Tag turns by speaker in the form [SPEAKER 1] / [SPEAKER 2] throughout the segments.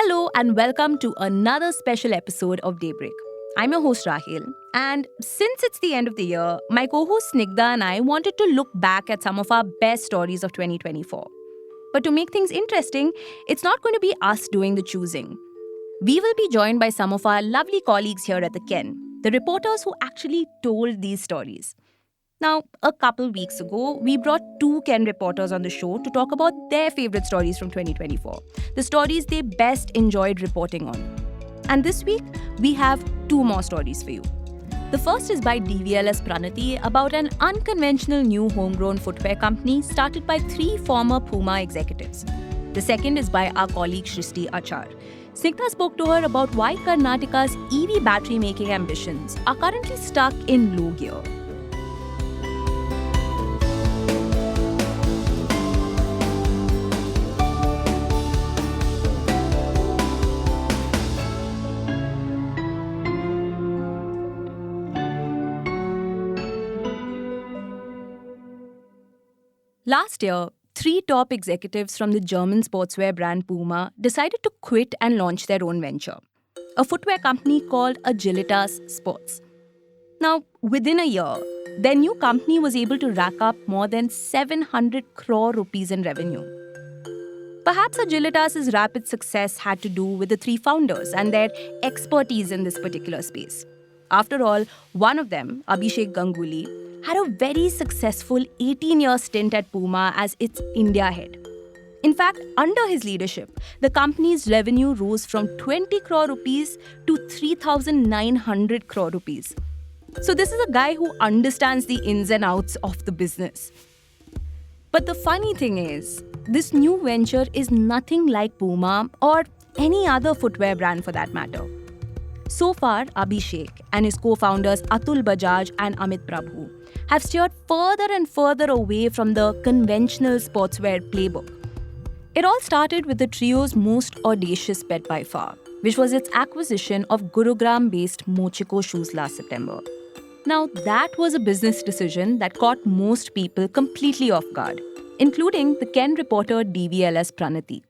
[SPEAKER 1] Hello and welcome to another special episode of Daybreak. I'm your host Rahil, and since it's the end of the year, my co-host Snigdha and I wanted to look back at some of our best stories of 2024. But to make things interesting, it's not going to be us doing the choosing. We will be joined by some of our lovely colleagues here at the Ken, the reporters who actually told these stories. Now, a couple weeks ago, we brought two Ken reporters on the show to talk about their favorite stories from 2024, the stories they best enjoyed reporting on. And this week, we have two more stories for you. The first is by DVLS Pranati about an unconventional new homegrown footwear company started by three former Puma executives. The second is by our colleague Shristi Achar. Snigdha spoke to her about why Karnataka's EV battery making ambitions are currently stuck in low gear. Last year, three top executives from the German sportswear brand Puma decided to quit and launch their own venture, a footwear company called Agilitas Sports. Now, within a year, their new company was able to rack up more than 700 crore rupees in revenue. Perhaps Agilitas' rapid success had to do with the three founders and their expertise in this particular space. After all, one of them, Abhishek Ganguly, had a very successful 18-year stint at Puma as its India head. In fact, under his leadership, the company's revenue rose from 20 crore rupees to 3,900 crore rupees. So this is a guy who understands the ins and outs of the business. But the funny thing is, this new venture is nothing like Puma or any other footwear brand for that matter. So far, Abhishek and his co-founders Atul Bajaj and Amit Prabhu have steered further and further away from the conventional sportswear playbook. It all started with the trio's most audacious bet by far, which was its acquisition of Gurugram-based Mochiko shoes last September. Now, that was a business decision that caught most people completely off guard, including the Ken reporter DVLS Pranati.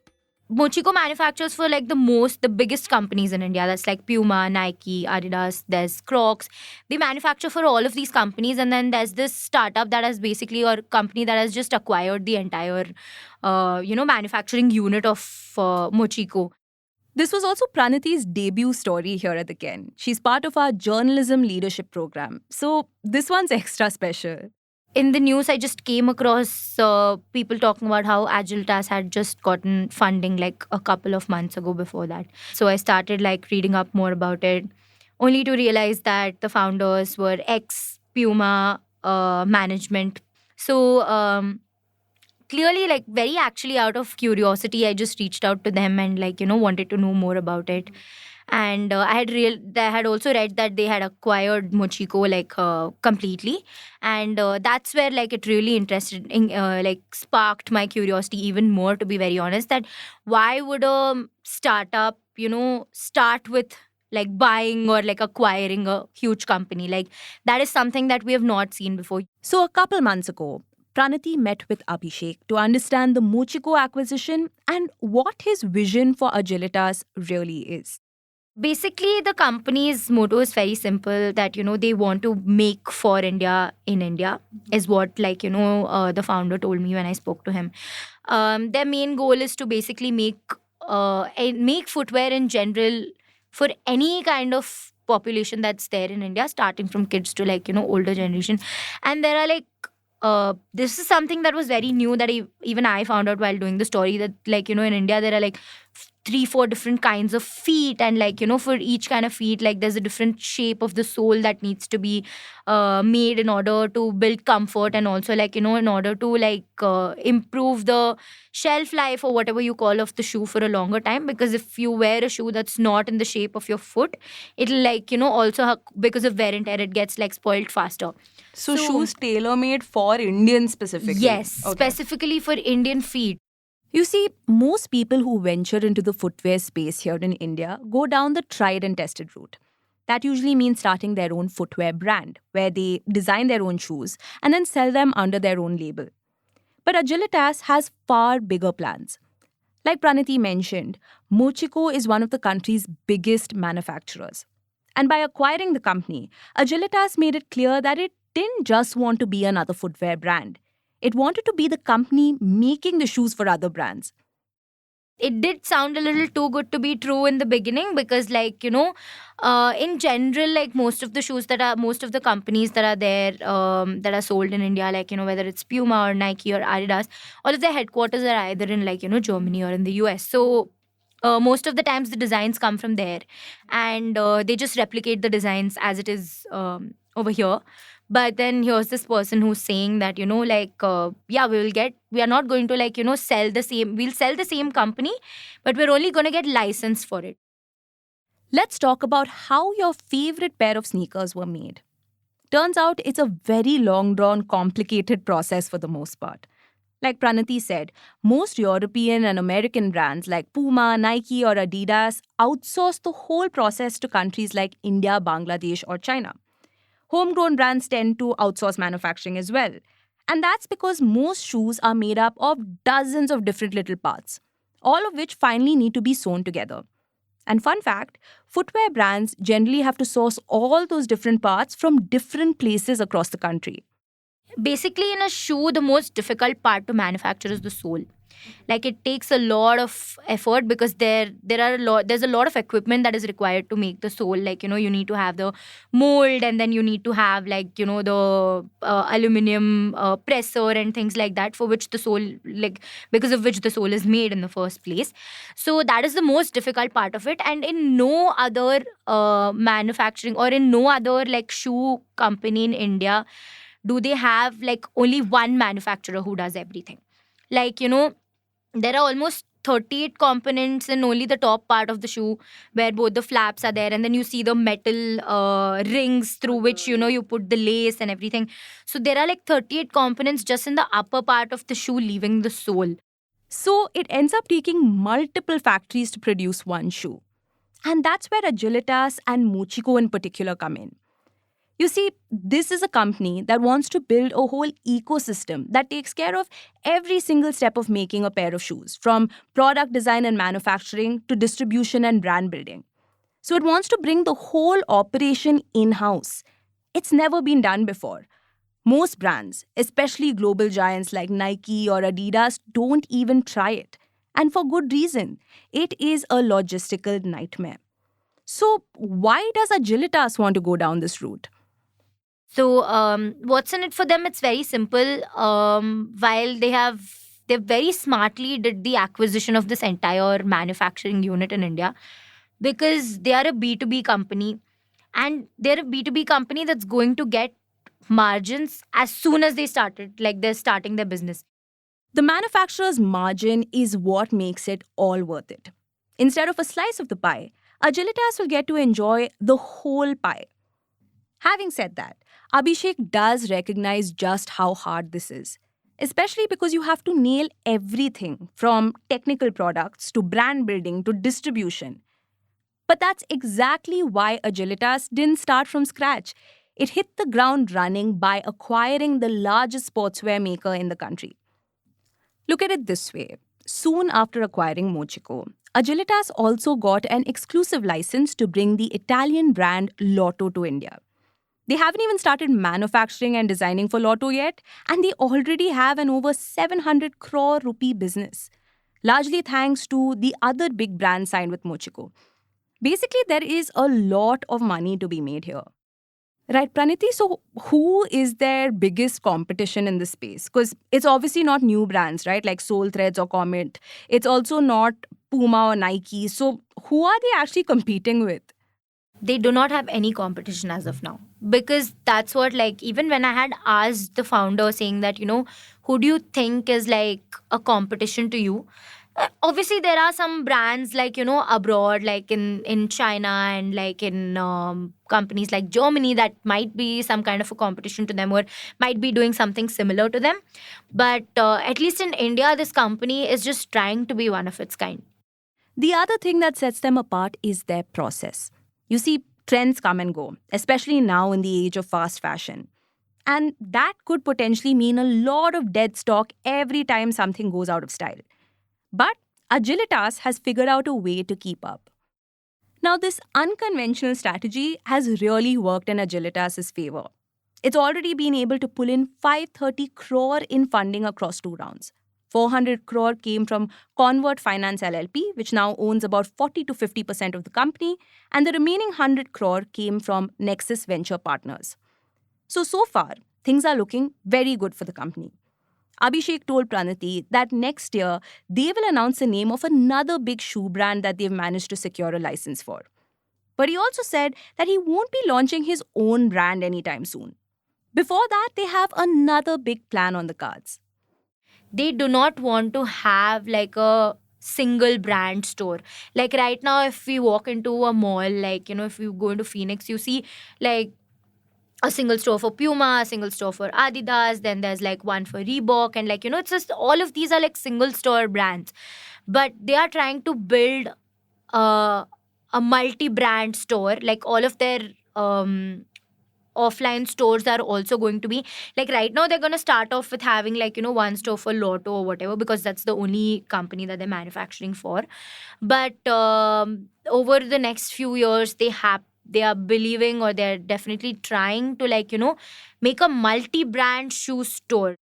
[SPEAKER 2] Mochiko manufactures for the biggest companies in India. That's like Puma, Nike, Adidas, there's Crocs. They manufacture for all of these companies, and then there's this startup that has basically, or company that has just acquired the entire, manufacturing unit of Mochiko.
[SPEAKER 1] This was also Pranati's debut story here at the Ken. She's part of our journalism leadership program, so this one's extra special.
[SPEAKER 2] In the news, I just came across people talking about how Agilitas had just gotten funding like a couple of months ago before that. So I started reading up more about it, only to realize that the founders were ex-Puma management. So clearly, very actually out of curiosity, I just reached out to them and wanted to know more about it. And I had also read that they had acquired Mochiko completely, and that's where it really sparked my curiosity even more. To be very honest, that why would a startup start with buying or acquiring a huge company? That is something that we have not seen before.
[SPEAKER 1] So a couple months ago, Pranati met with Abhishek to understand the Mochiko acquisition and what his vision for Agilitas really is.
[SPEAKER 2] Basically, the company's motto is very simple, that, they want to make for India in India, is what, the founder told me when I spoke to him. Their main goal is to basically make footwear in general for any kind of population that's there in India, starting from kids to, older generation. And there are this is something that was very new that even I found out while doing the story, that in India there are 3-4 different kinds of feet, and for each kind of feet there's a different shape of the sole that needs to be made in order to build comfort, and also in order to improve the shelf life or whatever you call of the shoe for a longer time. Because if you wear a shoe that's not in the shape of your foot, it'll also because of wear and tear, it gets spoiled faster.
[SPEAKER 1] So shoes tailor-made for Indian specifically?
[SPEAKER 2] Yes,
[SPEAKER 1] okay.
[SPEAKER 2] Specifically for Indian feet.
[SPEAKER 1] You see, most people who venture into the footwear space here in India go down the tried and tested route. That usually means starting their own footwear brand, where they design their own shoes and then sell them under their own label. But Agilitas has far bigger plans. Like Pranati mentioned, Mochiko is one of the country's biggest manufacturers. And by acquiring the company, Agilitas made it clear that it didn't just want to be another footwear brand. It wanted to be the company making the shoes for other brands.
[SPEAKER 2] It did sound a little too good to be true in the beginning, because in general, like most of the companies that are there, that are sold in India, like whether it's Puma or Nike or Adidas, all of their headquarters are either in Germany or in the US. So most of the times the designs come from there, and they just replicate the designs as it is over here. But then here's this person who's saying that yeah, we are not going to sell the same, we'll sell the same company, but we're only going to get license for it.
[SPEAKER 1] Let's talk about how your favorite pair of sneakers were made. Turns out it's a very long drawn, complicated process for the most part. Like Pranati said, most European and American brands like Puma, Nike, or Adidas outsource the whole process to countries like India, Bangladesh, or China. Homegrown brands tend to outsource manufacturing as well. And that's because most shoes are made up of dozens of different little parts, all of which finally need to be sewn together. And fun fact, footwear brands generally have to source all those different parts from different places across the country.
[SPEAKER 2] Basically, in a shoe, the most difficult part to manufacture is the sole. Like, it takes a lot of effort, because there's a lot of equipment that is required to make the sole. Like, you need to have the mold, and then you need to have the aluminum presser and things like that, for which the sole, like, because of which the sole is made in the first place. So that is the most difficult part of it. And in no other manufacturing, or in no other like shoe company in India, do they have like only one manufacturer who does everything. Like, there are almost 38 components in only the top part of the shoe, where both the flaps are there, and then you see the metal rings through which you put the lace and everything. So there are like 38 components just in the upper part of the shoe, leaving the sole.
[SPEAKER 1] So it ends up taking multiple factories to produce one shoe. And that's where Agilitas and Mochiko in particular come in. You see, this is a company that wants to build a whole ecosystem that takes care of every single step of making a pair of shoes, from product design and manufacturing to distribution and brand building. So it wants to bring the whole operation in-house. It's never been done before. Most brands, especially global giants like Nike or Adidas, don't even try it. And for good reason. It is a logistical nightmare. So why does Agilitas want to go down this route?
[SPEAKER 2] So, what's in it for them? It's very simple. While they very smartly did the acquisition of this entire manufacturing unit in India, because they are a B2B company, and they're a B2B company that's going to get margins as soon as they're starting their business.
[SPEAKER 1] The manufacturer's margin is what makes it all worth it. Instead of a slice of the pie, Agilitas will get to enjoy the whole pie. Having said that, Abhishek does recognize just how hard this is, especially because you have to nail everything from technical products to brand building to distribution. But that's exactly why Agilitas didn't start from scratch. It hit the ground running by acquiring the largest sportswear maker in the country. Look at it this way. Soon after acquiring Mochiko, Agilitas also got an exclusive license to bring the Italian brand Lotto to India. They haven't even started manufacturing and designing for Lotto yet, and they already have an over 700 crore rupee business, largely thanks to the other big brand signed with Mochiko. Basically, there is a lot of money to be made here. Right, Praniti, so who is their biggest competition in this space? Because it's obviously not new brands, right, like Soul Threads or Comet. It's also not Puma or Nike. So who are they actually competing with?
[SPEAKER 2] They do not have any competition as of now, because that's what, like, even when I had asked the founder, saying that who do you think is like a competition to you, obviously there are some brands like abroad, like in China, and like in companies like Germany, that might be some kind of a competition to them, or might be doing something similar to them. But at least in India, this company is just trying to be one of its kind.
[SPEAKER 1] The other thing that sets them apart is their process. You see, trends come and go, especially now in the age of fast fashion. And that could potentially mean a lot of dead stock every time something goes out of style. But Agilitas has figured out a way to keep up. Now, this unconventional strategy has really worked in Agilitas' favor. It's already been able to pull in 530 crore in funding across 2 rounds. 400 crore came from Convert Finance LLP, which now owns about 40 to 50% of the company, and the remaining 100 crore came from Nexus Venture Partners. So far, things are looking very good for the company. Abhishek told Pranati that next year they will announce the name of another big shoe brand that they've managed to secure a license for. But he also said that he won't be launching his own brand anytime soon. Before that, they have another big plan on the cards.
[SPEAKER 2] They do not want to have like a single brand store. Like right now, if we walk into a mall, like, if you go into Phoenix, you see like a single store for Puma, a single store for Adidas, then there's like one for Reebok, and like, it's just all of these are like single store brands. But they are trying to build a multi-brand store. Like all of their offline stores are also going to be like, right now they're going to start off with having like, one store for Lotto or whatever, because that's the only company that they're manufacturing for. But over the next few years, they are believing, or they're definitely trying to like, make a multi-brand shoe store.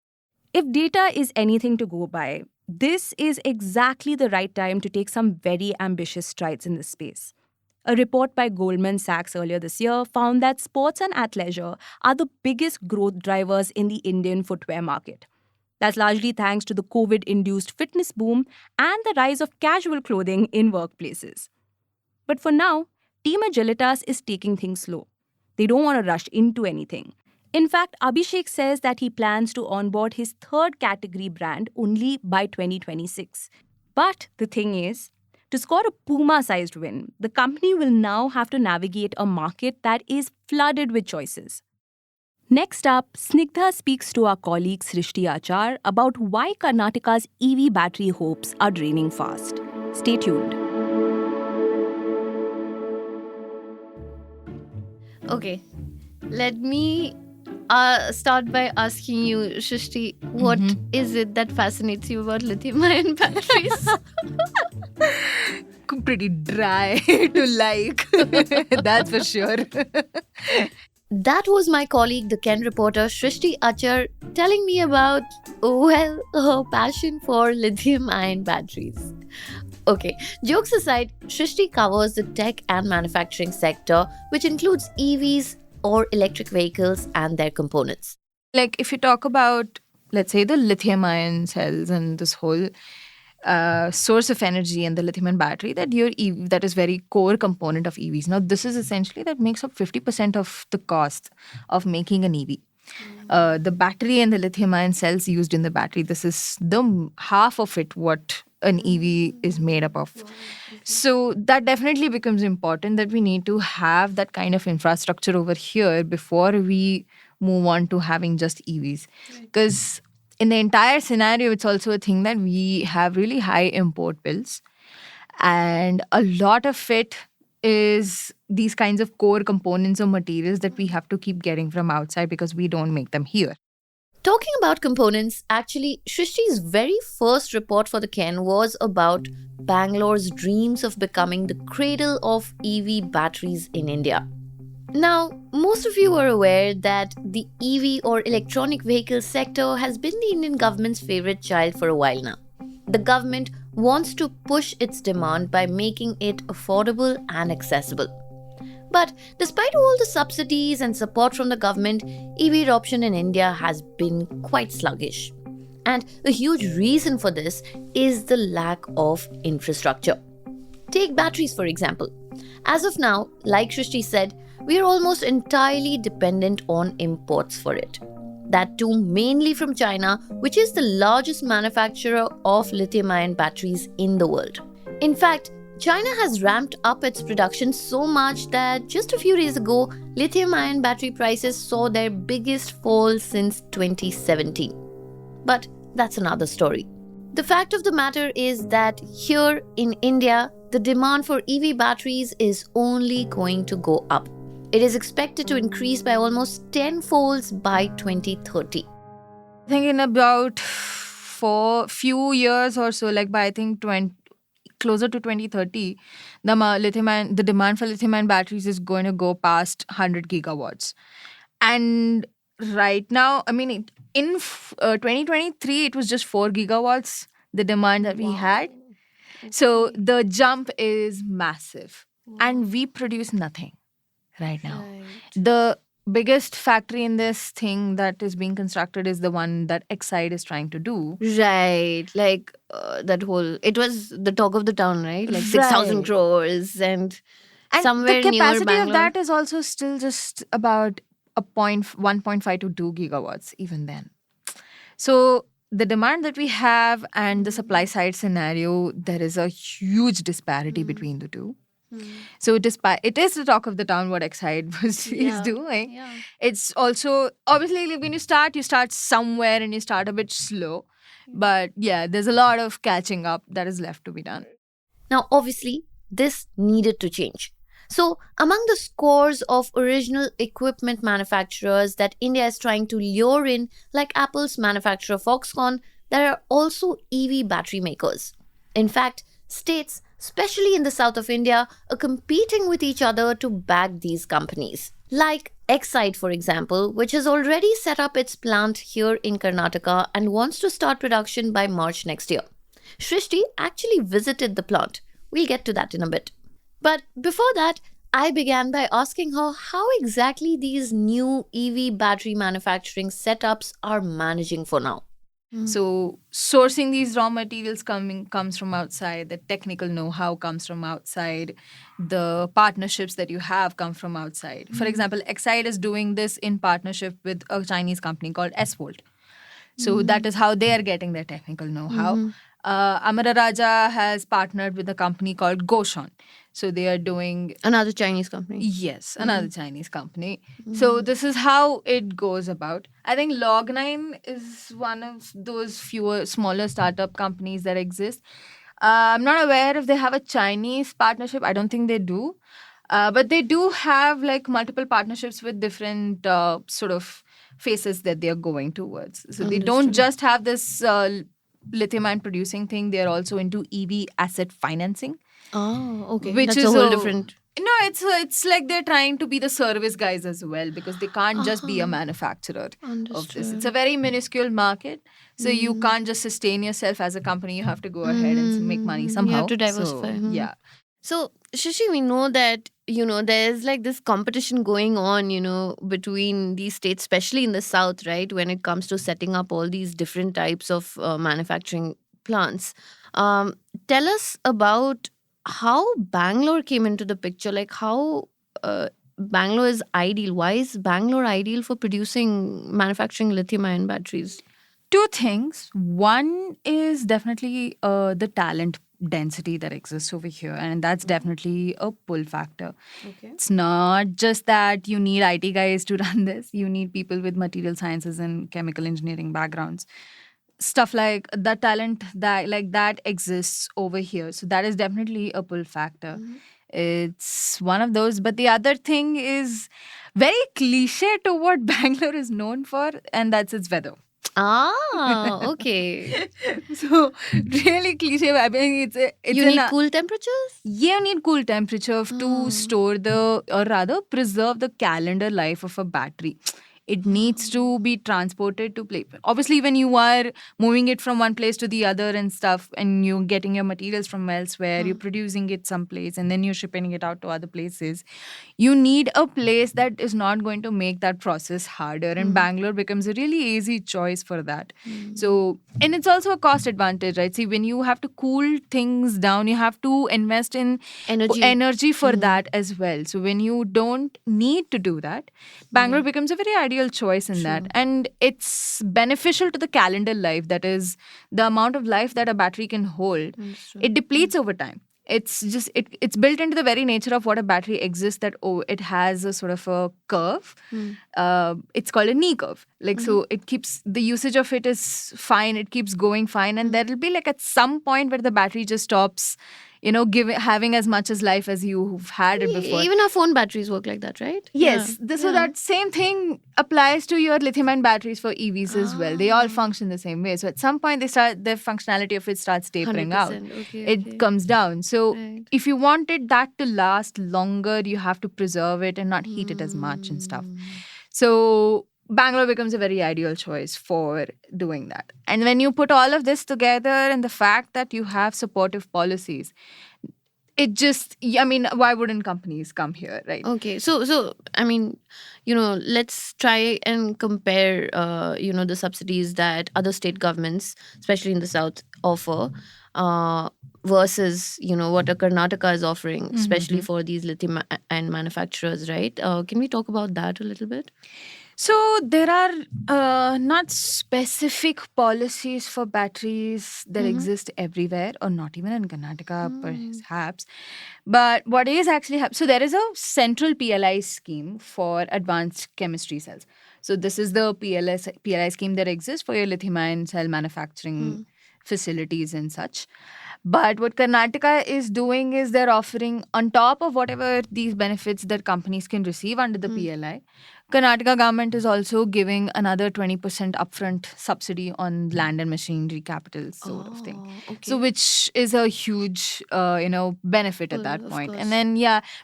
[SPEAKER 1] If data is anything to go by, this is exactly the right time to take some very ambitious strides in this space. A report by Goldman Sachs earlier this year found that sports and athleisure are the biggest growth drivers in the Indian footwear market. That's largely thanks to the COVID-induced fitness boom and the rise of casual clothing in workplaces. But for now, Team Agilitas is taking things slow. They don't want to rush into anything. In fact, Abhishek says that he plans to onboard his third category brand only by 2026. But the thing is, to score a Puma-sized win, the company will now have to navigate a market that is flooded with choices. Next up, Snigdha speaks to our colleague Srishti Achar about why Karnataka's EV battery hopes are draining fast. Stay tuned.
[SPEAKER 3] Okay, let me start by asking you, Shrishti, what is it that fascinates you about lithium-ion batteries?
[SPEAKER 4] Pretty dry to like. That's for sure.
[SPEAKER 3] That was my colleague, the Ken reporter Shrishti Achar, telling me about, her passion for lithium-ion batteries. Okay, jokes aside, Shrishti covers the tech and manufacturing sector, which includes EVs or electric vehicles and their components.
[SPEAKER 4] Like if you talk about, let's say, the lithium-ion cells and this whole source of energy and the lithium-ion battery, that is very core component of EVs. Now, this is essentially that makes up 50% of the cost of making an EV. The battery and the lithium-ion cells used in the battery, this is the half of it what an EV is made up of. So that definitely becomes important, that we need to have that kind of infrastructure over here before we move on to having just EVs. Because in the entire scenario, it's also a thing that we have really high import bills. And a lot of it is these kinds of core components or materials that we have to keep getting from outside because we don't make them here.
[SPEAKER 3] Talking about components, actually, Shrishti's very first report for the Ken was about Bangalore's dreams of becoming the cradle of EV batteries in India. Now, most of you are aware that the EV or electronic vehicle sector has been the Indian government's favorite child for a while now. The government wants to push its demand by making it affordable and accessible. But despite all the subsidies and support from the government, EV adoption in India has been quite sluggish. And a huge reason for this is the lack of infrastructure. Take batteries, for example. As of now, like Shrishti said, we are almost entirely dependent on imports for it. That too mainly from China, which is the largest manufacturer of lithium-ion batteries in the world. In fact, China has ramped up its production so much that just a few days ago, lithium-ion battery prices saw their biggest fall since 2017. But that's another story. The fact of the matter is that here in India, the demand for EV batteries is only going to go up. It is expected to increase by almost 10-folds by 2030.
[SPEAKER 4] I think in about for few years or so, like by I think closer to 2030, the demand for lithium-ion batteries is going to go past 100 gigawatts. And right now, I mean, in 2023, it was just 4 gigawatts, the demand that we had. So the jump is massive. And we produce nothing right now. The biggest factory in this thing that is being constructed is the one that Exide is trying to do.
[SPEAKER 3] Right. Like that whole, it was the talk of the town, right? Like 6,000
[SPEAKER 4] Right.
[SPEAKER 3] crores and
[SPEAKER 4] And
[SPEAKER 3] somewhere
[SPEAKER 4] the
[SPEAKER 3] near
[SPEAKER 4] capacity of
[SPEAKER 3] Bangalore.
[SPEAKER 4] that is also still just about 1.5 to 2 gigawatts, even then. So the demand that we have and the supply side scenario, there is a huge disparity between the two. So despite it is the talk of the town what Exide is doing.
[SPEAKER 3] Yeah.
[SPEAKER 4] It's also obviously like, when you start somewhere and you start a bit slow. But yeah, there's a lot of catching up that is left to be done.
[SPEAKER 3] Now, obviously, this needed to change. So, among the scores of original equipment manufacturers that India is trying to lure in, like Apple's manufacturer Foxconn, there are also EV battery makers. In fact, states, especially in the south of India, are competing with each other to back these companies. Like Exide, for example, which has already set up its plant here in Karnataka and wants to start production by March next year. Shrishti actually visited the plant. We'll get to that in a bit. But before that, I began by asking her how exactly these new EV battery manufacturing setups are managing for now.
[SPEAKER 4] So sourcing these raw materials comes from outside. The technical know-how comes from outside. The partnerships that you have come from outside. For example, Exide is doing this in partnership with a Chinese company called S-Volt. So that is how they are getting their technical know-how. Amara Raja has partnered with a company called Goshon. So they are doing
[SPEAKER 3] Another Chinese company.
[SPEAKER 4] Yes, another Chinese company. So this is how it goes about. I think Log9 is one of those smaller startup companies that exist. I'm not aware if they have a Chinese partnership. I don't think they do. But they do have like multiple partnerships with different sort of faces that they are going towards. So they don't just have this lithium-ion producing thing. They are also into EV asset financing.
[SPEAKER 3] Oh, okay.
[SPEAKER 4] Which
[SPEAKER 3] That's
[SPEAKER 4] is
[SPEAKER 3] a whole different.
[SPEAKER 4] No, it's like they're trying to be the service guys as well because they can't just be a manufacturer of this. It's a very minuscule market, so you can't just sustain yourself as a company. You have to go ahead and make money somehow.
[SPEAKER 3] You have to diversify.
[SPEAKER 4] So, yeah.
[SPEAKER 3] So, Shashi, we know that, there's like this competition going on, between these states, especially in the south, right? When it comes to setting up all these different types of manufacturing plants. Tell us about how Bangalore came into the picture, like how Bangalore is ideal. Why is Bangalore ideal for manufacturing lithium-ion batteries?
[SPEAKER 4] Two things. One is definitely the talent density that exists over here, and that's definitely a pull factor.
[SPEAKER 3] Okay.
[SPEAKER 4] It's not just that you need IT guys to run this. You need people with material sciences and chemical engineering backgrounds. Stuff like that talent that exists over here. So that is definitely a pull factor. It's one of those. But the other thing is very cliche to what Bangalore is known for, and that's its weather.
[SPEAKER 3] Ah, okay.
[SPEAKER 4] So really cliche. I mean, it's
[SPEAKER 3] You need cool temperatures?
[SPEAKER 4] You need cool temperature to store or rather preserve the calendar life of a battery. It needs to be transported to place. Obviously, when you are moving it from one place to the other and stuff, and you're getting your materials from elsewhere, you're producing it someplace, and then you're shipping it out to other places, you need a place that is not going to make that process harder. And Bangalore becomes a really easy choice for that. So, and it's also a cost advantage, right? See, when you have to cool things down, you have to invest in energy for that as well. So when you don't need to do that, Bangalore becomes a very ideal choice in that. And it's beneficial to the calendar life, that is the amount of life that a battery can hold. It depletes over time. It's just it's built into the very nature of what a battery exists, that it has a sort of a curve. It's called a knee curve. Like so it keeps the usage of it is fine, it keeps going fine, and there will be like at some point where the battery just stops having as much as life as you've had it before.
[SPEAKER 3] Even our phone batteries work like that, right?
[SPEAKER 4] Yes,
[SPEAKER 3] Yeah.
[SPEAKER 4] so that same thing applies to your lithium-ion batteries for EVs as well. They all function the same way. So at some point, the functionality of it starts tapering out.
[SPEAKER 3] 100%. Okay.
[SPEAKER 4] It comes down. So
[SPEAKER 3] Right.
[SPEAKER 4] if you wanted that to last longer, you have to preserve it and not heat it as much and stuff. So Bangalore becomes a very ideal choice for doing that. And when you put all of this together and the fact that you have supportive policies, it just, why wouldn't companies come here, right?
[SPEAKER 3] Okay, so I mean, let's try and compare, the subsidies that other state governments, especially in the south, offer, versus what a Karnataka is offering, especially for these lithium ion manufacturers, right? Can we talk about that a little bit?
[SPEAKER 4] So there are not specific policies for batteries that exist everywhere, or not even in Karnataka, perhaps. But what is actually happening? So there is a central PLI scheme for advanced chemistry cells. So this is the PLI scheme that exists for your lithium-ion cell manufacturing facilities and such. But what Karnataka is doing is they're offering, on top of whatever these benefits that companies can receive under the PLI, Karnataka government is also giving another 20% upfront subsidy on land and machinery capital sort of thing.
[SPEAKER 3] Okay.
[SPEAKER 4] So which is a huge, benefit at that
[SPEAKER 3] Of
[SPEAKER 4] point.
[SPEAKER 3] course.
[SPEAKER 4] And then,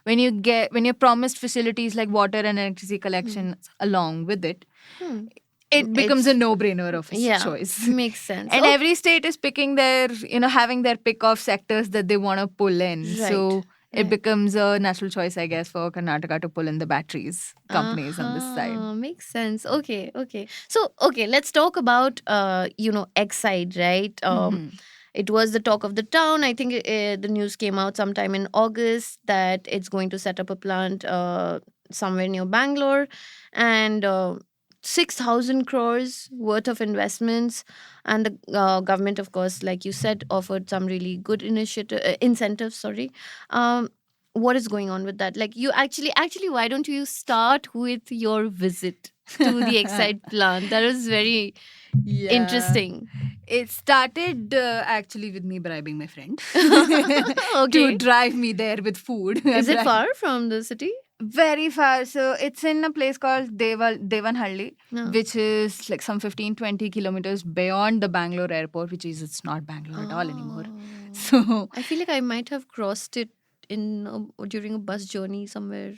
[SPEAKER 4] when you're promised facilities like water and electricity collection along with it, it becomes a no-brainer of choice.
[SPEAKER 3] Makes sense.
[SPEAKER 4] And every state is picking their, having their pick of sectors that they want to pull in. So it becomes a natural choice, I guess, for Karnataka to pull in the batteries companies on this side.
[SPEAKER 3] Makes sense. Okay. So, let's talk about, Exide, right? It was the talk of the town. I think the news came out sometime in August that it's going to set up a plant somewhere near Bangalore. And 6,000 crores worth of investments, and the government, of course, like you said, offered some really good incentives. Sorry, what is going on with that? Like, you actually, why don't you start with your visit to the Exide plant? That was very interesting.
[SPEAKER 4] It started actually with me bribing my friend
[SPEAKER 3] Okay.
[SPEAKER 4] to drive me there with food.
[SPEAKER 3] Is it far from the city?
[SPEAKER 4] Very far. So it's in a place called Devanhalli, which is like some 15-20 kilometers beyond the Bangalore airport, which is, it's not Bangalore at all anymore. So
[SPEAKER 3] I feel like I might have crossed it during a bus journey somewhere.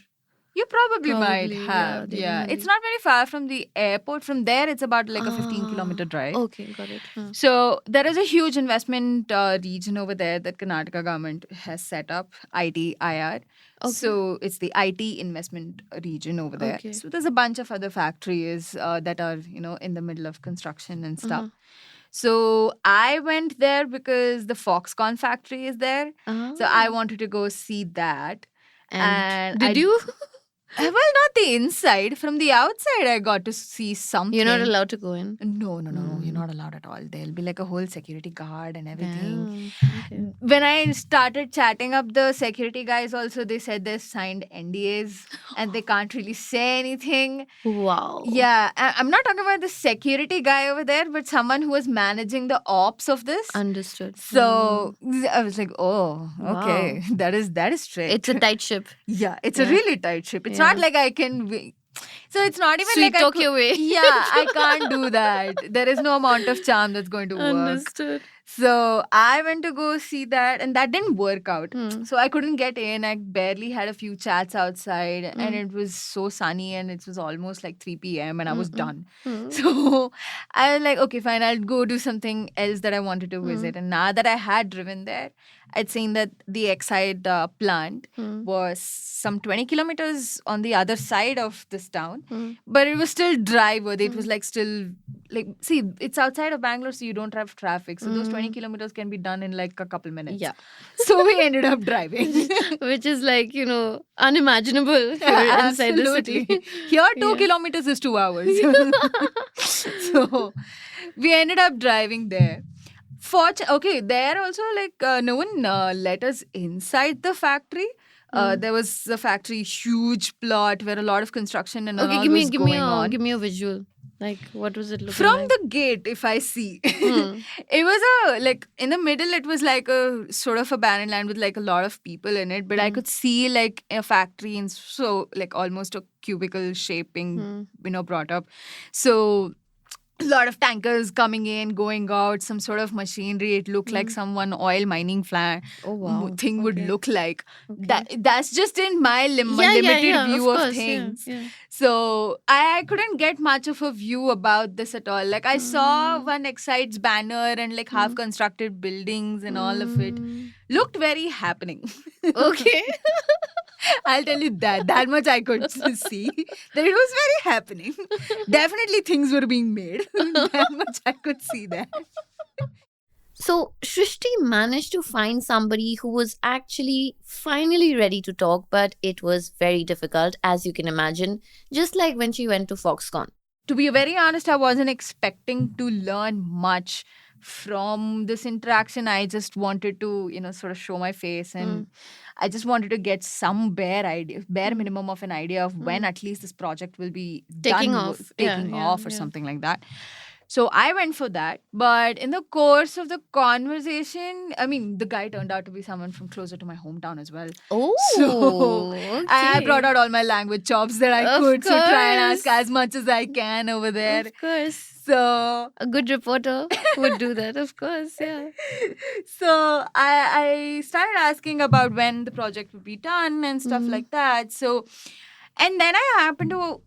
[SPEAKER 4] you probably might
[SPEAKER 3] Probably,
[SPEAKER 4] have.
[SPEAKER 3] yeah,
[SPEAKER 4] It's not very far from the airport. From there, it's about like a 15-kilometer drive.
[SPEAKER 3] Okay, got it.
[SPEAKER 4] So there is a huge investment region over there that Karnataka government has set up, ITIR. So it's the IT investment region over there.
[SPEAKER 3] Okay.
[SPEAKER 4] So there's a bunch of other factories that are, in the middle of construction and stuff. So I went there because the Foxconn factory is there. So I wanted to go see that.
[SPEAKER 3] And
[SPEAKER 4] I-
[SPEAKER 3] did you?
[SPEAKER 4] Well, not the inside. From the outside, I got to see something.
[SPEAKER 3] You're not allowed to go in.
[SPEAKER 4] No. You're not allowed at all. There'll be like a whole security guard and everything.
[SPEAKER 3] Okay.
[SPEAKER 4] When I started chatting up the security guys, also, they said they signed NDAs and they can't really say anything.
[SPEAKER 3] Wow.
[SPEAKER 4] Yeah, I'm not talking about the security guy over there, but someone who was managing the ops of this.
[SPEAKER 3] Understood.
[SPEAKER 4] So I was like, oh, okay, that is strict.
[SPEAKER 3] It's a tight ship.
[SPEAKER 4] Yeah, it's a really tight ship. It's not like I can. So it's not even
[SPEAKER 3] Sweet
[SPEAKER 4] like
[SPEAKER 3] talk your way.
[SPEAKER 4] Yeah, I can't do that. There is no amount of charm that's going to work.
[SPEAKER 3] Understood.
[SPEAKER 4] So I went to go see that, and that didn't work out. So I couldn't get in. I barely had a few chats outside, and it was so sunny, and it was almost like 3 p.m. and I was done. So I was like, okay, fine, I'll go do something else that I wanted to visit. And now that I had driven there, I'd seen that the Exide plant was some 20 kilometers on the other side of this town, but it was still drive-worthy. It was like still, like, see, it's outside of Bangalore, so you don't have traffic. So those 20 kilometers can be done in like a couple minutes.
[SPEAKER 3] Yeah.
[SPEAKER 4] So we ended up driving.
[SPEAKER 3] Which is like, unimaginable here inside the city.
[SPEAKER 4] Here, 2 kilometers is 2 hours. So we ended up driving there. Okay, there also, like, no one let us inside the factory. There was a factory, huge plot where a lot of construction and all was going on.
[SPEAKER 3] Give me a visual. Like, what was it looking
[SPEAKER 4] From
[SPEAKER 3] like?
[SPEAKER 4] the gate, if I see,
[SPEAKER 3] Hmm.
[SPEAKER 4] it was like in the middle, it was like a sort of a barren land with like a lot of people in it. But I could see like a factory and so like almost a cubicle shaping, brought up. So a lot of tankers coming in, going out, some sort of machinery. It looked like someone oil mining
[SPEAKER 3] Oh, wow.
[SPEAKER 4] thing would
[SPEAKER 3] Okay.
[SPEAKER 4] look like.
[SPEAKER 3] Okay.
[SPEAKER 4] That's just in my limited view of things.
[SPEAKER 3] Yeah.
[SPEAKER 4] So I couldn't get much of a view about this at all. Like I saw one Excites banner and like half constructed buildings and all of it. Looked very happening.
[SPEAKER 3] Okay.
[SPEAKER 4] I'll tell you that much I could see that it was very happening. Definitely things were being made. That much I could see that.
[SPEAKER 3] So Shrishti managed to find somebody who was actually finally ready to talk, but it was very difficult, as you can imagine, just like when she went to Foxconn.
[SPEAKER 4] To be very honest, I wasn't expecting to learn much from this interaction. I just wanted to, sort of show my face, and I just wanted to get some bare minimum of an idea of when at least this project will be
[SPEAKER 3] Taking
[SPEAKER 4] done,
[SPEAKER 3] off.
[SPEAKER 4] taking
[SPEAKER 3] Yeah,
[SPEAKER 4] off or
[SPEAKER 3] yeah.
[SPEAKER 4] something like that. So I went for that. But in the course of the conversation, I mean, the guy turned out to be someone from closer to my hometown as well.
[SPEAKER 3] Oh,
[SPEAKER 4] So I
[SPEAKER 3] okay.
[SPEAKER 4] brought out all my language chops that I
[SPEAKER 3] Of
[SPEAKER 4] could to try and ask
[SPEAKER 3] course.
[SPEAKER 4] as much as I can over there.
[SPEAKER 3] Of course.
[SPEAKER 4] So
[SPEAKER 3] A good reporter would do that, of course, yeah.
[SPEAKER 4] so I started asking about when the project would be done and stuff like that. So and then I happened to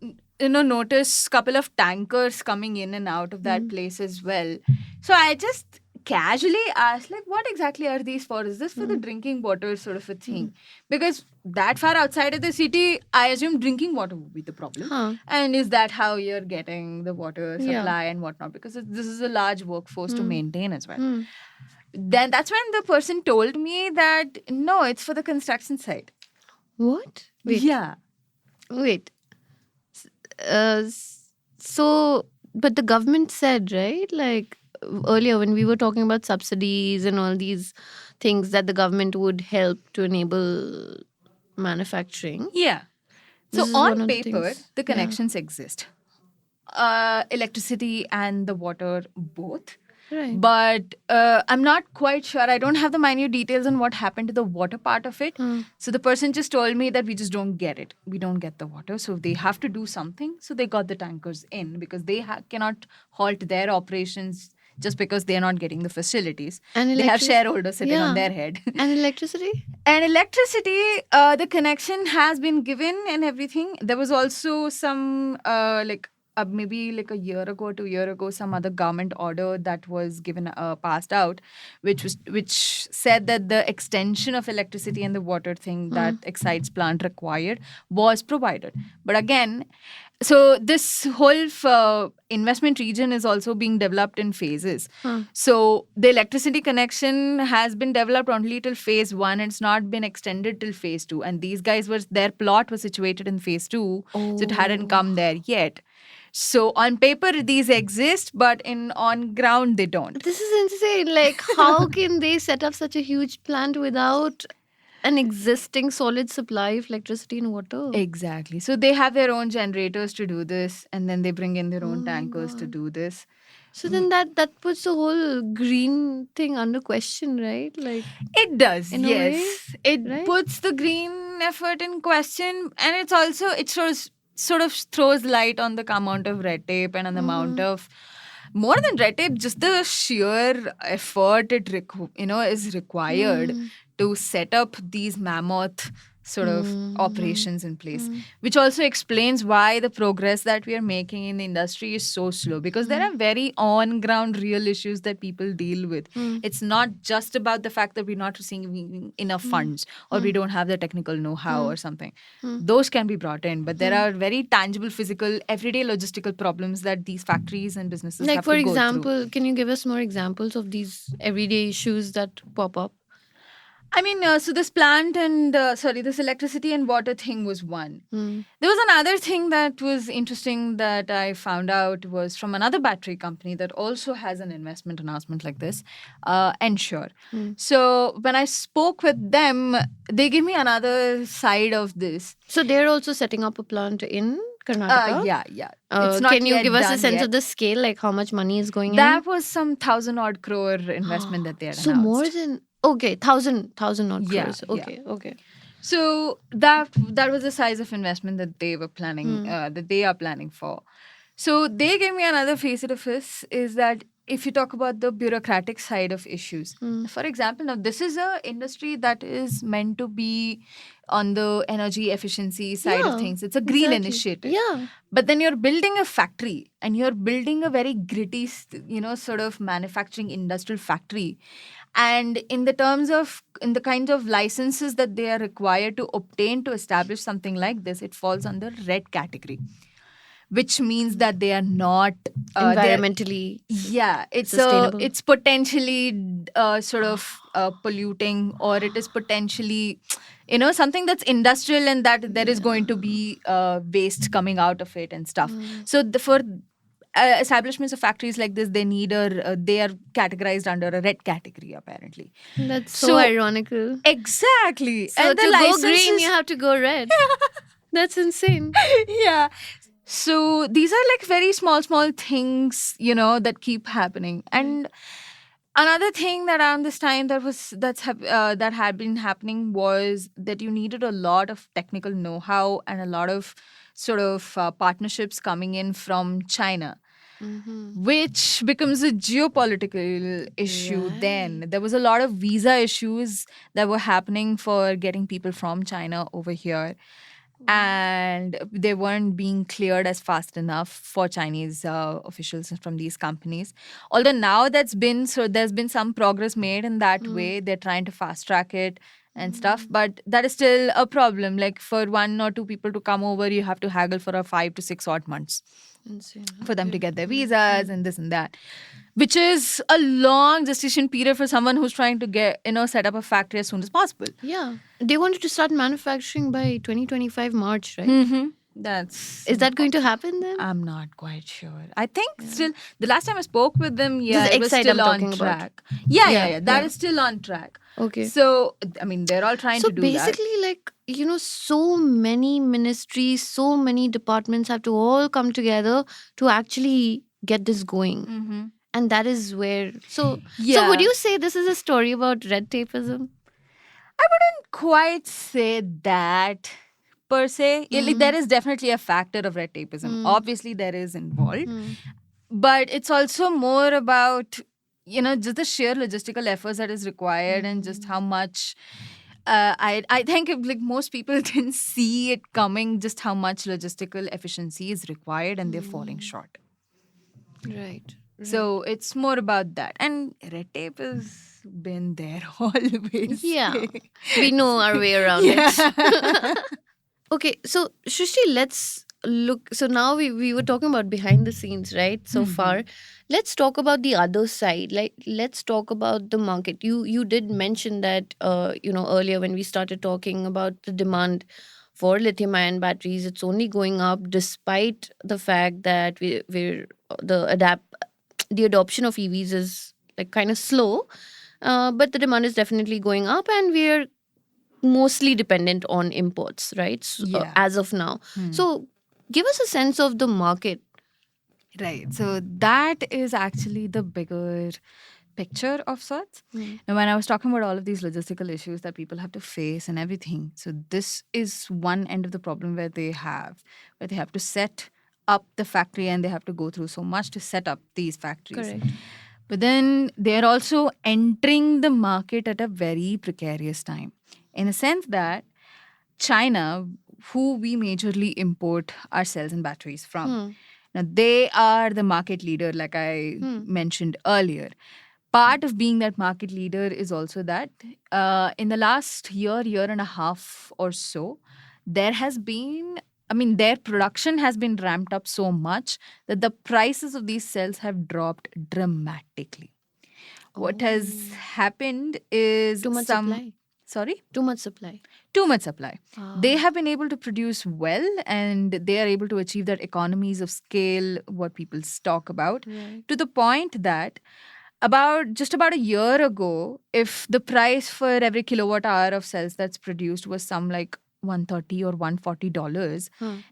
[SPEAKER 4] notice couple of tankers coming in and out of that place as well. So I just casually asked, like, what exactly are these for? Is this for the drinking water sort of a thing? Because that far outside of the city, I assume drinking water would be the problem.
[SPEAKER 3] Huh.
[SPEAKER 4] And is that how you're getting the water
[SPEAKER 3] Yeah.
[SPEAKER 4] supply and whatnot? Because this is a large workforce to maintain as well.
[SPEAKER 3] Hmm.
[SPEAKER 4] Then that's when the person told me that no, it's for the construction site.
[SPEAKER 3] What? Wait.
[SPEAKER 4] Yeah.
[SPEAKER 3] Wait. So, but the government said, right? Like earlier when we were talking about subsidies and all these things that the government would help to enable manufacturing.
[SPEAKER 4] Yeah.
[SPEAKER 3] This
[SPEAKER 4] So
[SPEAKER 3] is one
[SPEAKER 4] on
[SPEAKER 3] of the
[SPEAKER 4] paper,
[SPEAKER 3] things.
[SPEAKER 4] the
[SPEAKER 3] Yeah.
[SPEAKER 4] connections exist. Electricity and the water both.
[SPEAKER 3] Right.
[SPEAKER 4] But I'm not quite sure. I don't have the minute details on what happened to the water part of it. So the person just told me that we just don't get it. We don't get the water. So they have to do something. So they got the tankers in because they cannot halt their operations just because they're not getting the facilities.
[SPEAKER 3] And
[SPEAKER 4] They have
[SPEAKER 3] electric-
[SPEAKER 4] shareholders sitting
[SPEAKER 3] Yeah.
[SPEAKER 4] on their head.
[SPEAKER 3] And electricity?
[SPEAKER 4] And electricity, the connection has been given and everything. There was also some maybe like a year ago, 2 years ago, some other government order that was given passed out, which said that the extension of electricity and the water thing that Excites plant required was provided. But again, so this whole investment region is also being developed in phases. So the electricity connection has been developed only till phase 1. It's not been extended till phase 2. And these guys their plot was situated in phase 2. So it hadn't come there yet. So on paper these exist, but on ground they don't.
[SPEAKER 3] This is insane. Like, how can they set up such a huge plant without an existing solid supply of electricity and water?
[SPEAKER 4] Exactly. So they have their own generators to do this, and then they bring in their own tankers to do this.
[SPEAKER 3] So then that puts the whole green thing under question, right? Like,
[SPEAKER 4] It does,
[SPEAKER 3] In a
[SPEAKER 4] yes.
[SPEAKER 3] way,
[SPEAKER 4] It
[SPEAKER 3] right?
[SPEAKER 4] puts the green effort in question, and it sort of throws light on the amount of red tape and on the amount of more than red tape, just the sheer effort is required to set up these mammoth sort of operations in place, which also explains why the progress that we are making in the industry is so slow, because there are very on ground real issues that people deal with. It's not just about the fact that we're not receiving enough funds or we don't have the technical know-how or something. Those can be brought in, but there are very tangible, physical, everyday logistical problems that these factories and businesses
[SPEAKER 3] like
[SPEAKER 4] have
[SPEAKER 3] for
[SPEAKER 4] to go through.
[SPEAKER 3] example, can you give us more examples of these everyday issues that pop up?
[SPEAKER 4] I mean, so this plant and this electricity and water thing was one.
[SPEAKER 3] Hmm.
[SPEAKER 4] There was another thing that was interesting that I found out was from another battery company that also has an investment announcement like this, Ensure. So when I spoke with them, they gave me another side of this.
[SPEAKER 3] So they're also setting up a plant in Karnataka?
[SPEAKER 4] Yeah. It's not
[SPEAKER 3] Can you
[SPEAKER 4] yet
[SPEAKER 3] give us a
[SPEAKER 4] done
[SPEAKER 3] sense
[SPEAKER 4] yet.
[SPEAKER 3] of the scale, like how much money is going
[SPEAKER 4] That was some 1,000-odd crore
[SPEAKER 3] in?
[SPEAKER 4] investment that they had
[SPEAKER 3] So
[SPEAKER 4] announced.
[SPEAKER 3] more than okay, thousand odd
[SPEAKER 4] Yeah,
[SPEAKER 3] crores.
[SPEAKER 4] yeah.
[SPEAKER 3] Okay.
[SPEAKER 4] So that was the size of investment that they were planning, that they are planning for. So they gave me another facet of this is that if you talk about the bureaucratic side of issues, for example, now this is a industry that is meant to be on the energy efficiency side of
[SPEAKER 3] Yeah,
[SPEAKER 4] things. It's a green
[SPEAKER 3] exactly.
[SPEAKER 4] initiative.
[SPEAKER 3] Yeah.
[SPEAKER 4] But then you're building a factory and you're building a very gritty, sort of manufacturing industrial factory. And in the kind of licenses that they are required to obtain to establish something like this, it falls under red category, which means that they are not they're-
[SPEAKER 3] Environmentally.
[SPEAKER 4] it's
[SPEAKER 3] sustainable.
[SPEAKER 4] potentially sort of polluting, or it is potentially something that's industrial and that there is going to be waste coming out of it and stuff. So for establishments of factories like this, they are categorized under a red category apparently.
[SPEAKER 3] That's so,
[SPEAKER 4] So-
[SPEAKER 3] ironical.
[SPEAKER 4] Exactly.
[SPEAKER 3] So
[SPEAKER 4] And the
[SPEAKER 3] to go green,
[SPEAKER 4] licenses-
[SPEAKER 3] you have to go red. That's insane.
[SPEAKER 4] yeah. So these are like very small things, that keep happening. And another thing that around this time that had been happening was that you needed a lot of technical know-how and a lot of sort of partnerships coming in from China, which becomes a geopolitical issue. Then there was a lot of visa issues that were happening for getting people from China over here, and they weren't being cleared as fast enough for Chinese officials from these companies. Although now there's been some progress made in that way. They're trying to fast track it and stuff, but that is still a problem. Like for 1 or 2 people to come over, you have to haggle for a 5 to 6 odd months
[SPEAKER 3] Insane.
[SPEAKER 4] for them to get their visas and this and that, which is a long gestation period for someone who's trying to get set up a factory as soon as possible.
[SPEAKER 3] Yeah. They wanted to start manufacturing by 2025 March, right? Is that going to happen then?
[SPEAKER 4] I'm not quite sure. I think still the last time I spoke with them, it was
[SPEAKER 3] Exide
[SPEAKER 4] still
[SPEAKER 3] I'm
[SPEAKER 4] on
[SPEAKER 3] talking about.
[SPEAKER 4] track. Yeah. That
[SPEAKER 3] Yeah.
[SPEAKER 4] is still on track.
[SPEAKER 3] Okay.
[SPEAKER 4] So I mean, they're all trying
[SPEAKER 3] So
[SPEAKER 4] to do that.
[SPEAKER 3] basically, like, so many ministries, so many departments have to all come together to actually get this going. And that is where. So would you say this is a story about red tapeism?
[SPEAKER 4] I wouldn't quite say that per se. Like, there is definitely a factor of red tapeism. Obviously, there is involved. But it's also more about, just the sheer logistical efforts that is required and just how much. I think like most people didn't see it coming, just how much logistical efficiency is required, and they're falling short.
[SPEAKER 3] Right.
[SPEAKER 4] So it's more about that. And red tape has been there always.
[SPEAKER 3] Yeah. We know our way around it. Okay, so Shrishti, let's look. So now we were talking about behind the scenes, right? So far, let's talk about the other side. Like, let's talk about the market. You did mention that earlier when we started talking about the demand for lithium-ion batteries, it's only going up despite the fact that the adoption of EVs is like kind of slow, but the demand is definitely going up, and we're mostly dependent on imports, right?
[SPEAKER 4] Yeah.
[SPEAKER 3] As of now. So give us a sense of the market.
[SPEAKER 4] Right. So that is actually the bigger picture of sorts. And when I was talking about all of these logistical issues that people have to face and everything, so this is one end of the problem where they have to set up the factory and they have to go through so much to set up these factories.
[SPEAKER 3] Correct.
[SPEAKER 4] But then they're also entering the market at a very precarious time, in a sense that China, who we majorly import our cells and batteries from, now they are the market leader, like I mentioned earlier. Part of being that market leader is also that in the last year and a half or so, there has been, their production has been ramped up so much that the prices of these cells have dropped dramatically. What has happened is
[SPEAKER 3] Too much supply.
[SPEAKER 4] Sorry?
[SPEAKER 3] Too much supply.
[SPEAKER 4] Too much supply. They have been able to produce well, and they are able to achieve that economies of scale, what people talk about, to the point that just about a year ago, if the price for every kilowatt hour of cells that's produced was some like $130 or $140.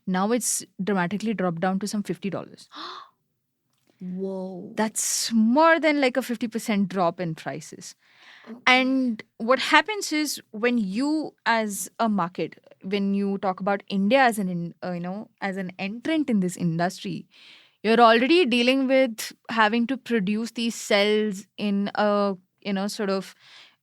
[SPEAKER 4] Now it's dramatically dropped down to some $50.
[SPEAKER 3] Whoa.
[SPEAKER 4] That's more than like a 50% drop in prices. And what happens is when you, as a market, when you talk about India as as an entrant in this industry, you're already dealing with having to produce these cells in a sort of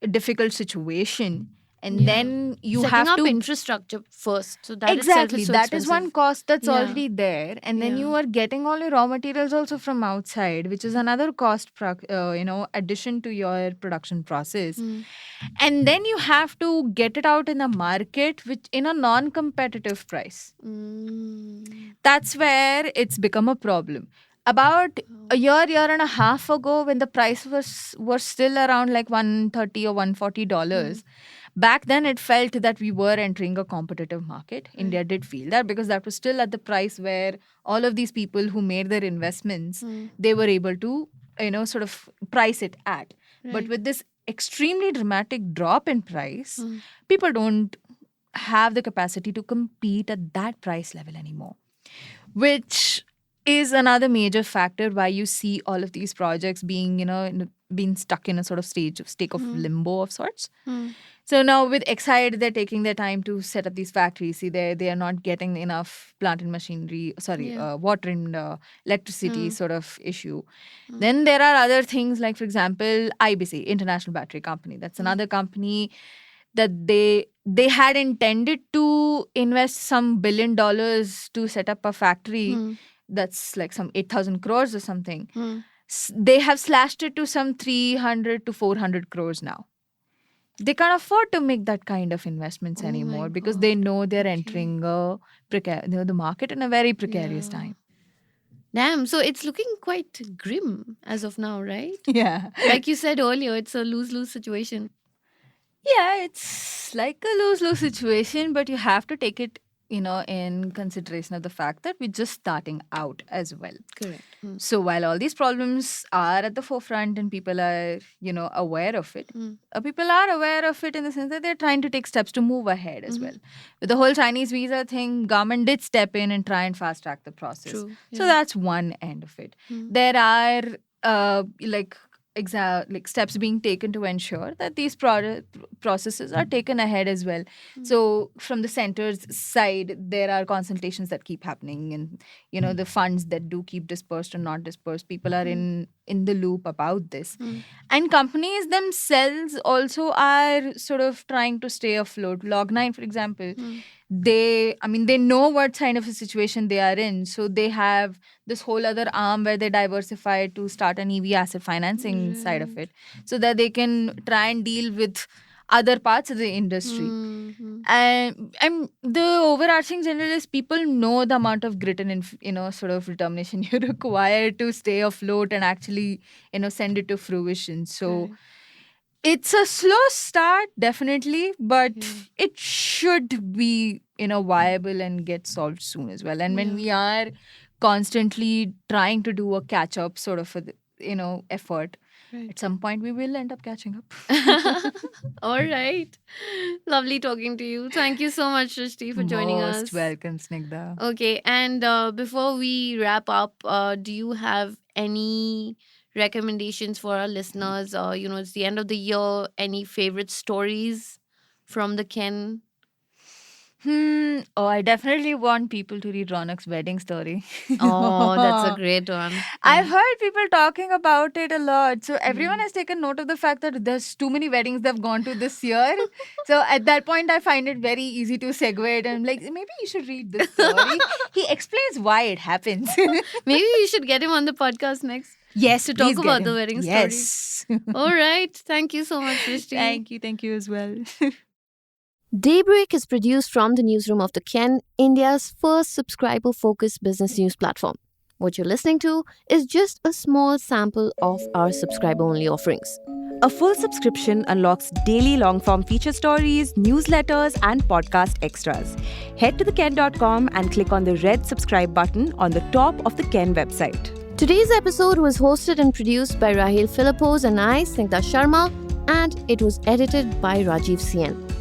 [SPEAKER 4] a difficult situation, and then you
[SPEAKER 3] Setting
[SPEAKER 4] have
[SPEAKER 3] up
[SPEAKER 4] to
[SPEAKER 3] infrastructure first. So that
[SPEAKER 4] exactly
[SPEAKER 3] itself is so
[SPEAKER 4] that is one
[SPEAKER 3] expensive.
[SPEAKER 4] cost that's
[SPEAKER 3] Yeah.
[SPEAKER 4] already there, and then you are getting all your raw materials also from outside, which is another cost addition to your production process. And then you have to get it out in the market which in a non-competitive price. That's where it's become a problem. About a year and a half ago, when the price was still around like $130 or $140, back then it felt that we were entering a competitive market. India did feel that because that was still at the price where all of these people who made their investments, they were able to sort of price it at. But with this extremely dramatic drop in price, people don't have the capacity to compete at that price level anymore, which is another major factor why you see all of these projects being being stuck in a sort of state of limbo of sorts. So now with Exide, they're taking their time to set up these factories. See, they are not getting enough plant and machinery, water and electricity sort of issue. Then there are other things like, for example, IBC, International Battery Company. That's another company that they had intended to invest some $1 billion to set up a factory. That's like some 8,000 crores or something. They have slashed it to some 300 to 400 crores now. They can't afford to make that kind of investments anymore because they know they're entering the market in a very precarious time.
[SPEAKER 3] Damn, so it's looking quite grim as of now, right?
[SPEAKER 4] Yeah.
[SPEAKER 3] Like you said earlier, it's a lose-lose situation.
[SPEAKER 4] Yeah, it's like a lose-lose situation, but you have to take it, in consideration of the fact that we're just starting out as well.
[SPEAKER 3] Correct.
[SPEAKER 4] So while all these problems are at the forefront and people are, aware of it, people are aware of it in the sense that they're trying to take steps to move ahead as well. With the whole Chinese visa thing, government did step in and try and fast track the process.
[SPEAKER 3] True.
[SPEAKER 4] So that's one end of it. There are steps being taken to ensure that these processes are taken ahead as well. So from the center's side, there are consultations that keep happening, and the funds that do keep dispersed or not dispersed, people are in the loop about this. And companies themselves also are sort of trying to stay afloat. Log9, for example, they know what kind of a situation they are in, so they have this whole other arm where they diversify to start an EV asset financing side of it, so that they can try and deal with other parts of the industry. And the overarching general is people know the amount of grit and sort of determination you require to stay afloat and actually send it to fruition. So it's a slow start, definitely, but it should be viable and get solved soon as well. And when we are constantly trying to do a catch up sort of effort, at some point we will end up catching up.
[SPEAKER 3] All right. Lovely talking to you. Thank you so much, Shrishti, for joining us.
[SPEAKER 4] Most welcome, Snigdha.
[SPEAKER 3] Okay, and before we wrap up, do you have any recommendations for our listeners? It's the end of the year. Any favorite stories from the Ken?
[SPEAKER 4] Oh, I definitely want people to read Ronak's wedding story.
[SPEAKER 3] Oh, that's a great one.
[SPEAKER 4] I've heard people talking about it a lot. So everyone has taken note of the fact that there's too many weddings they've gone to this year. So at that point, I find it very easy to segue it. And I'm like, maybe you should read this story. He explains why it happens.
[SPEAKER 3] Maybe we should get him on the podcast next.
[SPEAKER 4] Yes,
[SPEAKER 3] to talk about the wedding story.
[SPEAKER 4] Yes.
[SPEAKER 3] All right. Thank you so much, Shrishti.
[SPEAKER 4] Thank you as well.
[SPEAKER 3] Daybreak is produced from the newsroom of the Ken, India's first subscriber-focused business news platform. What you're listening to is just a small sample of our subscriber-only offerings.
[SPEAKER 1] A full subscription unlocks daily long-form feature stories, newsletters, and podcast extras. Head to theken.com and click on the red subscribe button on the top of the Ken website.
[SPEAKER 3] Today's episode was hosted and produced by Rahil Philippos and I, Snigdha Sharma, and it was edited by Rajiv CN.